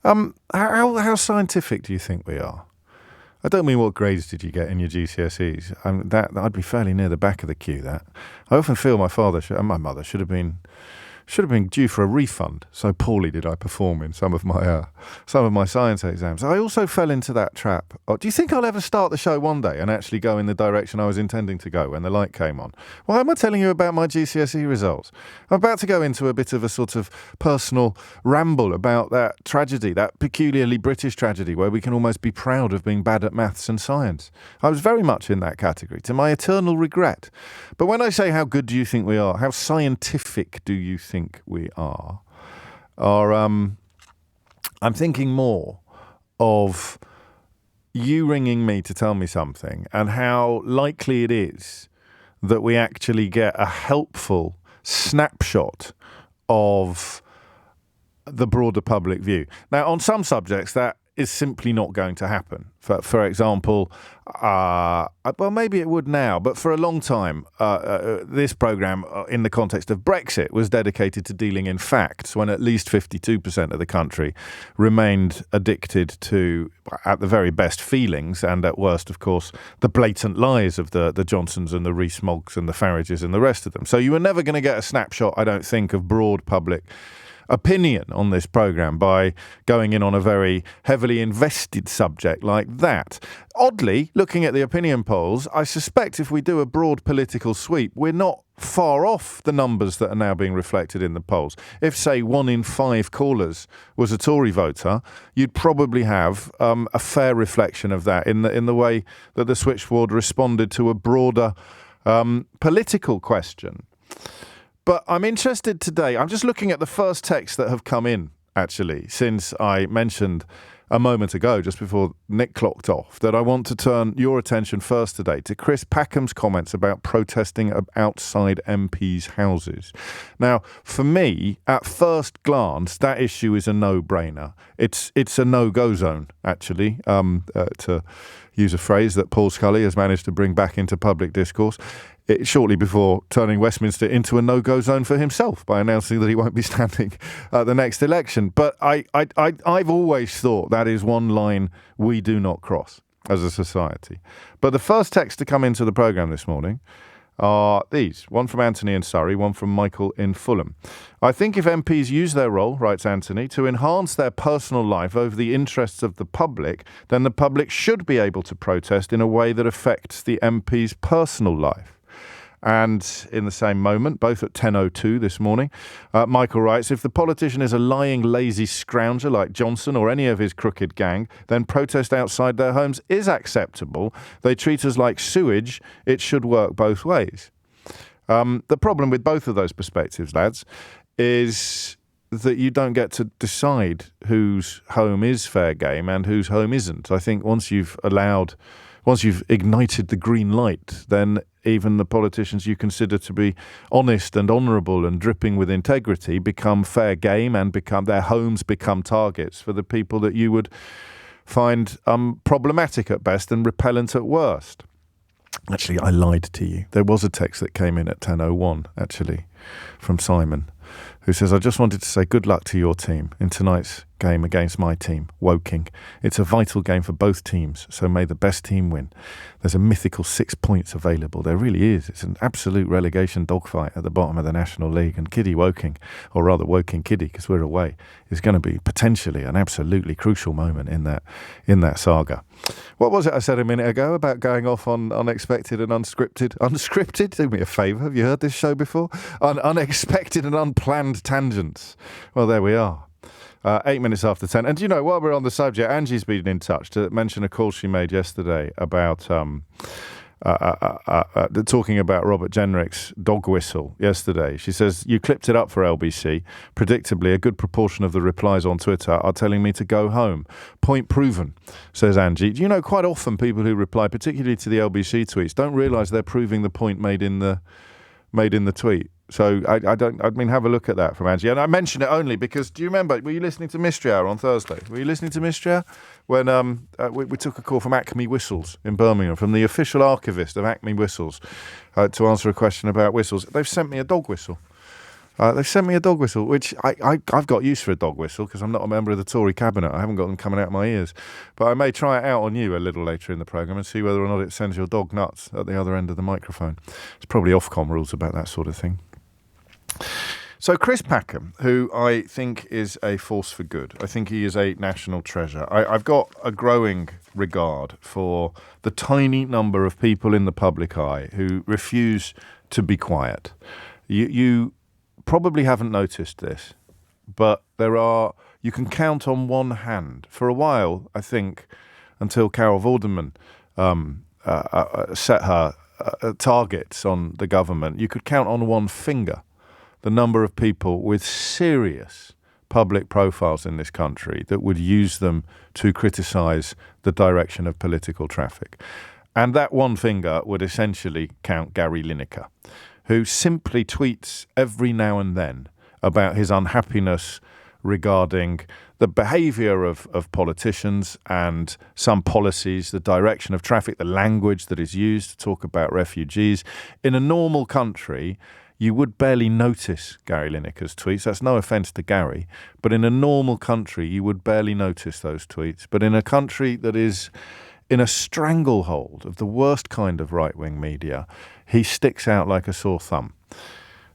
How scientific do you think we are? I don't mean what grades did you get in your GCSEs. That I'd be fairly near the back of the queue. That I often feel my father and my mother should have been due for a refund. So poorly did I perform in some of my science exams. I also fell into that trap. Do you think I'll ever start the show one day and actually go in the direction I was intending to go when the light came on? Why am I telling you about my GCSE results? I'm about to go into a bit of a sort of personal ramble about that tragedy, that peculiarly British tragedy where we can almost be proud of being bad at maths and science. I was very much in that category, to my eternal regret. But when I say how good do you think we are, how scientific do you think we are, I'm thinking more of you ringing me to tell me something and how likely it is that we actually get a helpful snapshot of the broader public view. Now, on some subjects, that is simply not going to happen. For example, well, maybe it would now, but for a long time, this programme, in the context of Brexit, was dedicated to dealing in facts, when at least 52% of the country remained addicted to, at the very best, feelings, and at worst, of course, the blatant lies of the Johnsons and the Rees-Moggs and the Farages and the rest of them. So you were never going to get a snapshot, I don't think, of broad public opinion on this programme by going in on a very heavily invested subject like that. Oddly, looking at the opinion polls, I suspect if we do a broad political sweep, we're not far off the numbers that are now being reflected in the polls. If, say, 1 in 5 callers was a Tory voter, you'd probably have a fair reflection of that in the way that the switchboard responded to a broader political question. But I'm interested today, I'm just looking at the first texts that have come in, actually, since I mentioned a moment ago, just before Nick clocked off, that I want to turn your attention first today to Chris Packham's comments about protesting outside MPs' houses. Now, for me, at first glance, that issue is a no-brainer. It's a no-go zone, actually, to use a phrase that Paul Scully has managed to bring back into public discourse. Shortly before turning Westminster into a no-go zone for himself by announcing that he won't be standing at the next election. But I've always thought that is one line we do not cross as a society. But the first text to come into the programme this morning are these. One from Anthony in Surrey, one from Michael in Fulham. I think if MPs use their role, writes Anthony, to enhance their personal life over the interests of the public, then the public should be able to protest in a way that affects the MP's personal life. And in the same moment, both at 10:02 this morning, Michael writes, if the politician is a lying, lazy scrounger like Johnson or any of his crooked gang, then protest outside their homes is acceptable. They treat us like sewage. It should work both ways. The problem with both of those perspectives, lads, is that you don't get to decide whose home is fair game and whose home isn't. I think once you've ignited the green light, then even the politicians you consider to be honest and honourable and dripping with integrity become fair game, and their homes become targets for the people that you would find problematic at best and repellent at worst. Actually, I lied to you. There was a text that came in at 10:01, actually, from Simon, who says, I just wanted to say good luck to your team in tonight's game against my team, Woking. It's a vital game for both teams, so may the best team win. There's a mythical 6 points available. There really is. It's an absolute relegation dogfight at the bottom of the National League, and Kiddie Woking, or rather Woking Kiddie, because we're away, is going to be potentially an absolutely crucial moment in that saga. What was it I said a minute ago about going off on unexpected and unscripted? Unscripted? Do me a favour. Have you heard this show before? Unexpected and unplanned tangents. Well, there we are. 8 minutes after 10. And, while we're on the subject, Angie's been in touch to mention a call she made yesterday about talking about Robert Jenrick's dog whistle yesterday. She says, you clipped it up for LBC. Predictably, a good proportion of the replies on Twitter are telling me to go home. Point proven, says Angie. Do you know, quite often people who reply, particularly to the LBC tweets, don't realise they're proving the point made in the tweet. So have a look at that from Angie. And I mention it only because, do you remember, were you listening to Mystery Hour on Thursday? Were you listening to Mystery Hour? When we took a call from Acme Whistles in Birmingham, from the official archivist of Acme Whistles, to answer a question about whistles. They've sent me a dog whistle. They sent me a dog whistle, which I've got use for a dog whistle because I'm not a member of the Tory cabinet. I haven't got them coming out of my ears. But I may try it out on you a little later in the programme and see whether or not it sends your dog nuts at the other end of the microphone. There's probably Ofcom rules about that sort of thing. So Chris Packham, who I think is a force for good. I think he is a national treasure. I've got a growing regard for the tiny number of people in the public eye who refuse to be quiet. You probably haven't noticed this, but you can count on one hand. For a while, I think, until Carol Vorderman set her targets on the government, you could count on one finger the number of people with serious public profiles in this country that would use them to criticise the direction of political traffic. And that one finger would essentially count Gary Lineker, who simply tweets every now and then about his unhappiness regarding the behaviour of politicians and some policies, the direction of traffic, the language that is used to talk about refugees. In a normal country, you would barely notice Gary Lineker's tweets. That's no offence to Gary, but in a normal country, you would barely notice those tweets. But in a country that is in a stranglehold of the worst kind of right-wing media, he sticks out like a sore thumb.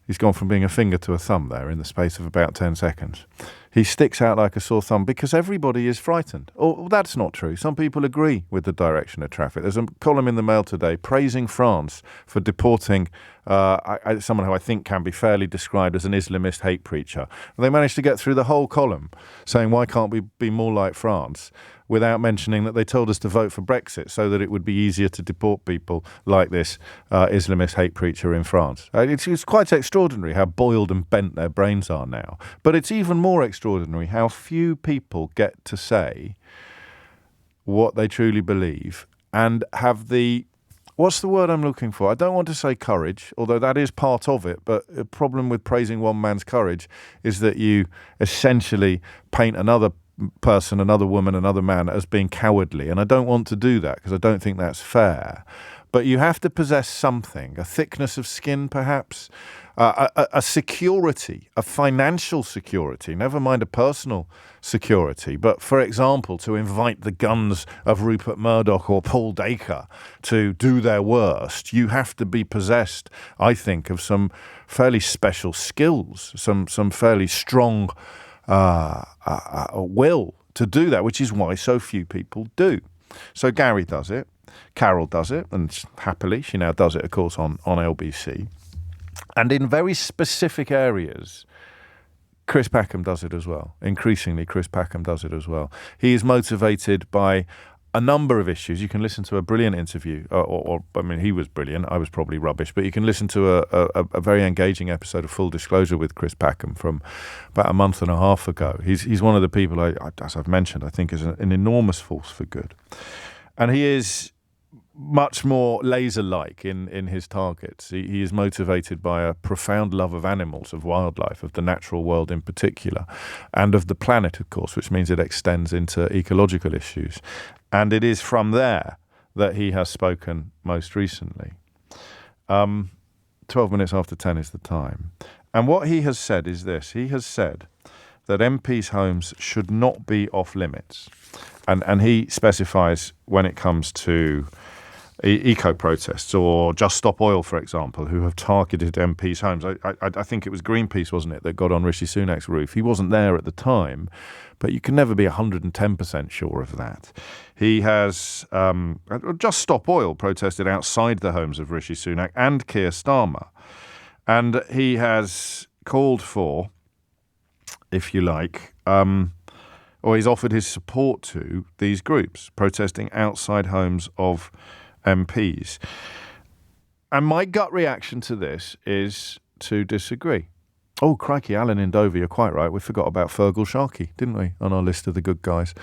He's gone from being a finger to a thumb there in the space of about 10 seconds. He sticks out like a sore thumb because everybody is frightened. Well, that's not true. Some people agree with the direction of traffic. There's a column in the Mail today praising France for deporting someone who I think can be fairly described as an Islamist hate preacher. They managed to get through the whole column saying, why can't we be more like France, without mentioning that they told us to vote for Brexit so that it would be easier to deport people like this Islamist hate preacher in France. It's quite extraordinary how boiled and bent their brains are now. But it's even more extraordinary how few people get to say what they truly believe and have the... What's the word I'm looking for? I don't want to say courage, although that is part of it. But the problem with praising one man's courage is that you essentially paint another person, another woman, another man as being cowardly. And I don't want to do that because I don't think that's fair. But you have to possess something, a thickness of skin perhaps, a security, a financial security, never mind a personal security. But for example, to invite the guns of Rupert Murdoch or Paul Dacre to do their worst, you have to be possessed, I think, of some fairly special skills, some fairly strong will to do that, which is why so few people do. So Gary does it, Carol does it, and happily she now does it, of course, on LBC. And in very specific areas, Chris Packham does it as well. Increasingly, Chris Packham does it as well. He is motivated by a number of issues. You can listen to a brilliant interview, I mean, he was brilliant. I was probably rubbish, but you can listen to a very engaging episode of Full Disclosure with Chris Packham from about a month and a half ago. He's one of the people, as I've mentioned, I think is an enormous force for good. And he is much more laser-like in his targets. He is motivated by a profound love of animals, of wildlife, of the natural world in particular, and of the planet, of course, which means it extends into ecological issues. And it is from there that he has spoken most recently. 12 minutes after 10 is the time. And what he has said is this. He has said that MPs' homes should not be off limits. And he specifies when it comes to eco-protests or Just Stop Oil, for example, who have targeted MPs' homes. I think it was Greenpeace, wasn't it, that got on Rishi Sunak's roof. He wasn't there at the time, but you can never be 110% sure of that. He has Just Stop Oil protested outside the homes of Rishi Sunak and Keir Starmer. And he has called for, if you like, or he's offered his support to these groups protesting outside homes of MPs. And my gut reaction to this is to disagree. Oh, crikey, Alan in Dover, you're quite right. We forgot about Fergal Sharkey, didn't we, on our list of the good guys?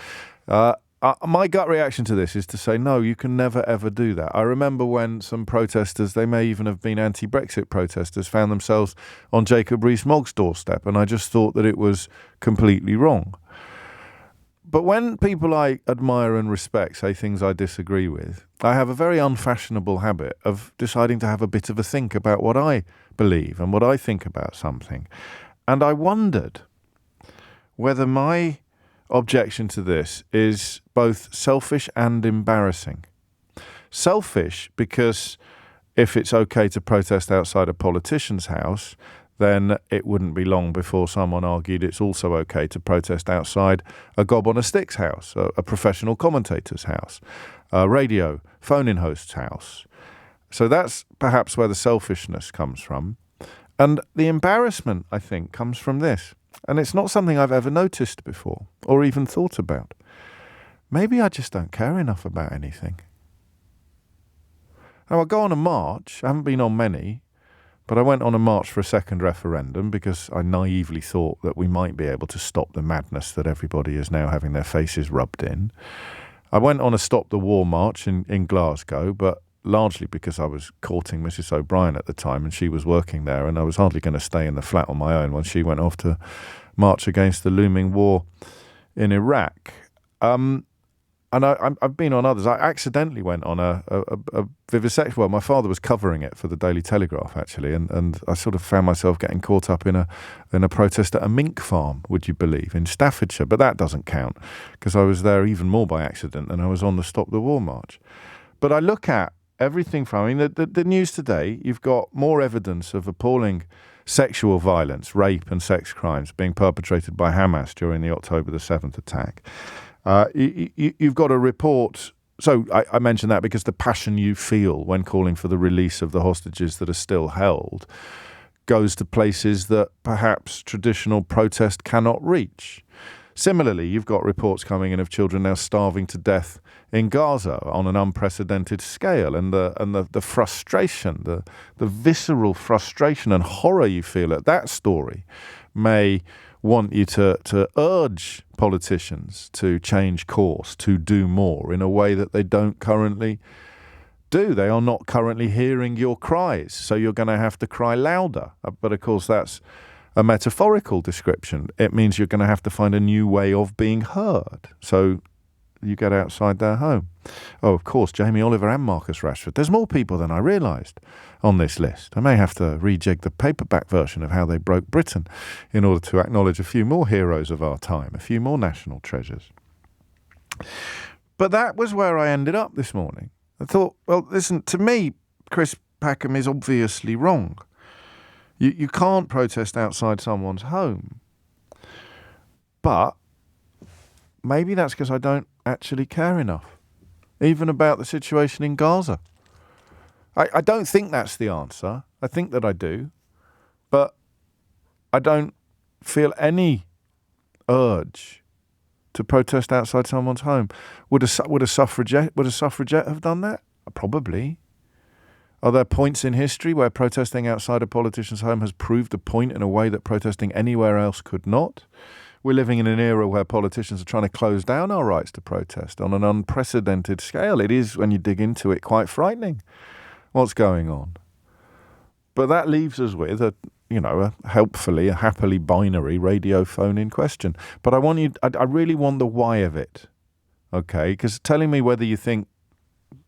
My gut reaction to this is to say, no, you can never, ever do that. I remember when some protesters, they may even have been anti-Brexit protesters, found themselves on Jacob Rees-Mogg's doorstep, and I just thought that it was completely wrong. But when people I admire and respect say things I disagree with, I have a very unfashionable habit of deciding to have a bit of a think about what I believe and what I think about something. And I wondered whether my objection to this is both selfish and embarrassing. Selfish because if it's okay to protest outside a politician's house, then it wouldn't be long before someone argued it's also okay to protest outside a gob on a stick's house, a professional commentator's house, a radio phone-in host's house. So that's perhaps where the selfishness comes from. And the embarrassment, I think, comes from this. And it's not something I've ever noticed before or even thought about. Maybe I just don't care enough about anything. Now, I go on a march. I haven't been on many, but I went on a march for a second referendum because I naively thought that we might be able to stop the madness that everybody is now having their faces rubbed in. I went on a Stop the War march in Glasgow, but largely because I was courting Mrs. O'Brien at the time and she was working there, and I was hardly going to stay in the flat on my own when she went off to march against the looming war in Iraq. And I've been on others. I accidentally went on a vivisection. Well, my father was covering it for the Daily Telegraph, actually, and I sort of found myself getting caught up in a protest at a mink farm, would you believe, in Staffordshire. But that doesn't count because I was there even more by accident than I was on the Stop the War march. But I look at everything from, I mean, the news today, you've got more evidence of appalling sexual violence, rape and sex crimes being perpetrated by Hamas during the October the 7th attack. You've got a report. So I mention that because the passion you feel when calling for the release of the hostages that are still held goes to places that perhaps traditional protest cannot reach. Similarly, you've got reports coming in of children now starving to death in Gaza on an unprecedented scale, and the frustration, the visceral frustration and horror you feel at that story may want you to urge politicians to change course, to do more in a way that they don't currently do. They are not currently hearing your cries, so you're going to have to cry louder. But of course, that's a metaphorical description. It means you're going to have to find a new way of being heard. So you get outside their home. Oh, of course, Jamie Oliver and Marcus Rashford. There's more people than I realised on this list. I may have to rejig the paperback version of How They Broke Britain in order to acknowledge a few more heroes of our time, a few more national treasures. But that was where I ended up this morning. I thought, well, listen, to me, Chris Packham is obviously wrong. You can't protest outside someone's home. But maybe that's because I don't actually care enough, even about the situation in Gaza. I don't think that's the answer. I think that I do. But I don't feel any urge to protest outside someone's home. Would a suffragette have done that? Probably. Are there points in history where protesting outside a politician's home has proved a point in a way that protesting anywhere else could not? We're living in an era where politicians are trying to close down our rights to protest on an unprecedented scale. It is, when you dig into it, quite frightening what's going on. But that leaves us with a happily binary radio phone-in question. But I really want the why of it, okay? Because telling me whether you think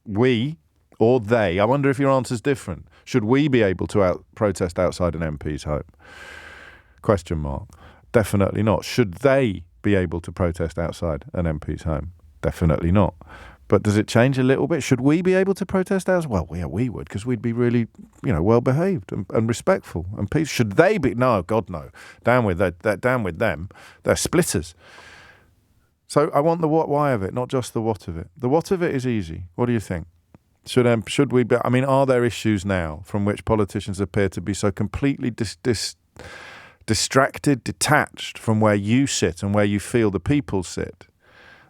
we or they, I wonder if your answer's different. Should we be able to protest outside an MP's home? Question mark. Definitely not. Should they be able to protest outside an MP's home? Definitely not. But does it change a little bit? Should we be able to protest outside? Well, yeah, we would, because we'd be really, well behaved and respectful and peace. Should they be? No, God, no. Down with that. Down with them. They're splitters. So I want the why of it, not just the what of it. The what of it is easy. What do you think? Should we be? I mean, are there issues now from which politicians appear to be so completely distracted, detached from where you sit and where you feel the people sit,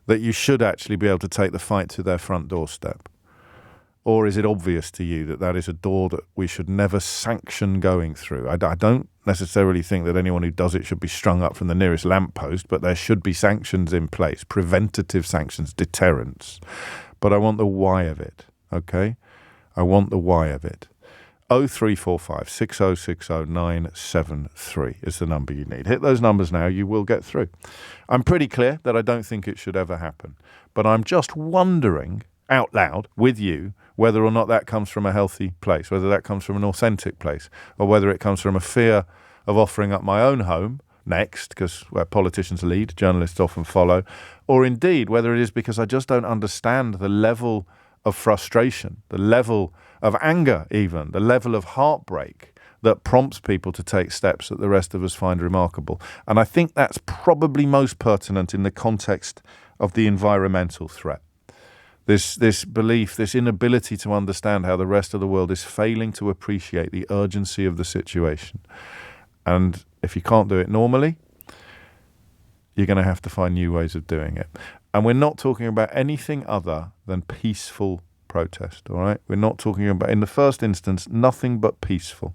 that you should actually be able to take the fight to their front doorstep? Or is it obvious to you that that is a door that we should never sanction going through? I don't necessarily think that anyone who does it should be strung up from the nearest lamppost, but there should be sanctions in place, preventative sanctions, deterrence. But I want the why of it, okay? I want the why of it. 0345 6060 973 is the number you need. Hit those numbers now, you will get through. I'm pretty clear that I don't think it should ever happen, but I'm just wondering out loud with you whether or not that comes from a healthy place, whether that comes from an authentic place, or whether it comes from a fear of offering up my own home next, because where politicians lead, journalists often follow, or indeed whether it is because I just don't understand the level of frustration, the level of anger even, the level of heartbreak that prompts people to take steps that the rest of us find remarkable. And I think that's probably most pertinent in the context of the environmental threat. This belief, this inability to understand how the rest of the world is failing to appreciate the urgency of the situation. And if you can't do it normally, you're going to have to find new ways of doing it. And we're not talking about anything other than peaceful protest, all right? We're not talking about, in the first instance, nothing but peaceful.